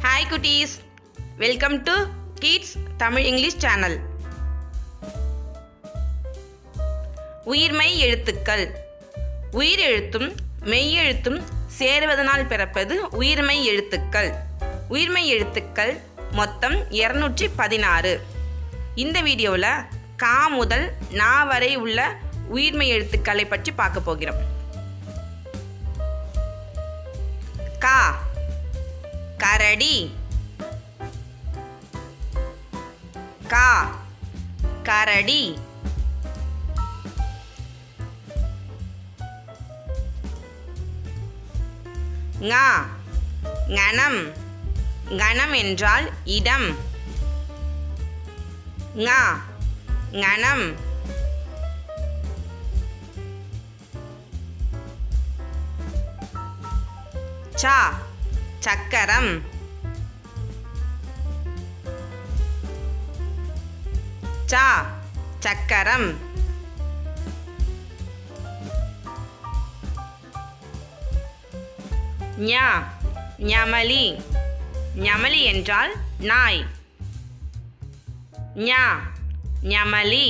Hi cuties, welcome to Kids Tamil English channel. உயிர்மெய் எழுத்துக்கள். உயிர் எழுத்தும் மெய்யெழுத்தும் சேருவதனால் பிறப்பது உயிர்மெய் எழுத்துக்கள். உயிர்மெய் எழுத்துக்கள் மொத்தம் 216. இந்த வீடியோவில் கா முதல் நா வரை உள்ள உயிர்மெய் எழுத்துக்களை பற்றி பார்க்க போகிறோம். கா கரடி, கா கரடி. ஙா கணம், கணம் என்றால் இடம். ஙா கணம். சா சக்கரம், சா சக்கரம். ஞா ஞமலி, ஞமலி என்றால் நாய். ஞா ஞமலி.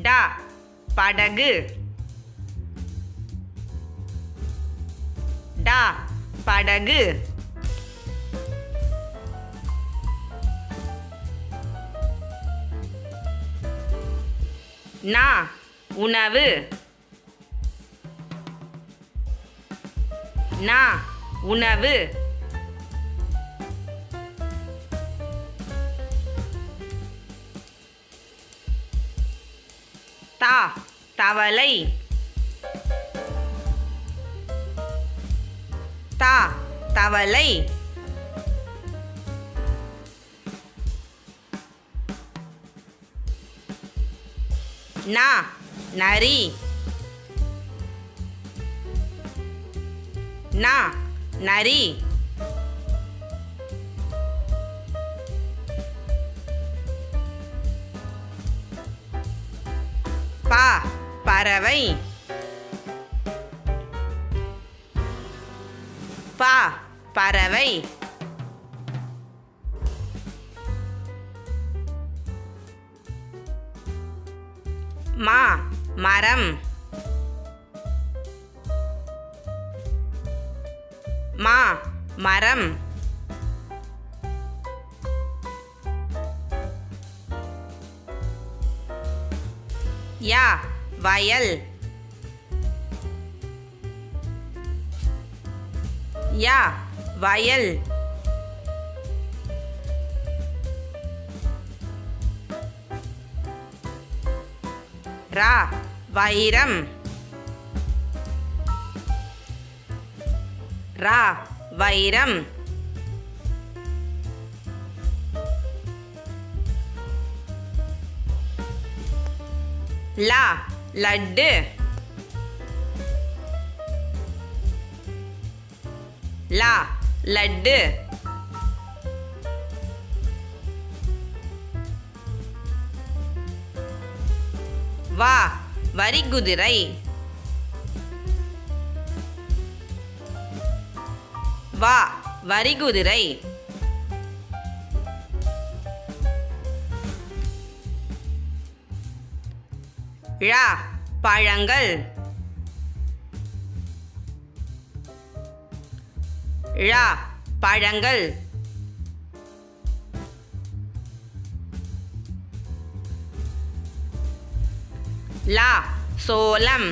டா படகு, டா படகு. நா உணவு, நா உணவு. தா தவளை, தா தவளை. நா நரி, நா நரி. பா பறவை, பா பறவை. மா மரம், மா மரம். யா வயல், யா வயல். ரா வைரம், ரா வைரம். லா லட்டு, லா லட்டு. வா வரிகுதிரை, வா வரிகுதிரை. ழ பழங்கள், ழ பழங்கள். லா சோளம்,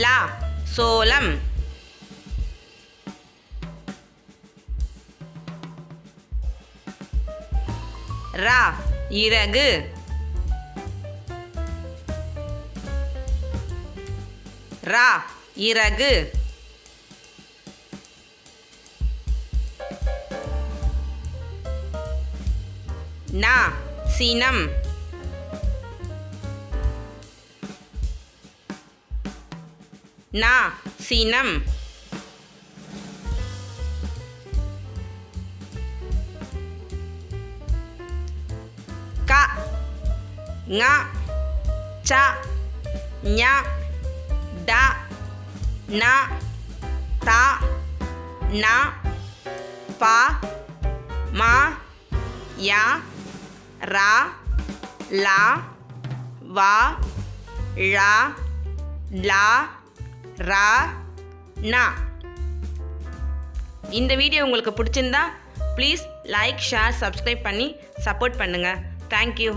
லா சோளம். ரா இறகு, ரா இறகு. நா சினம், நா சினம். க ங ச ஞ ட ந த ந ப ம ய ர ல வ ழ ல ர ந. இந்த வீடியோ உங்களுக்கு பிடிச்சிருந்தா ப்ளீஸ் லைக், ஷேர், சப்ஸ்கிரைப் பண்ணி சப்போர்ட் பண்ணுங்கள். தேங்க்யூ.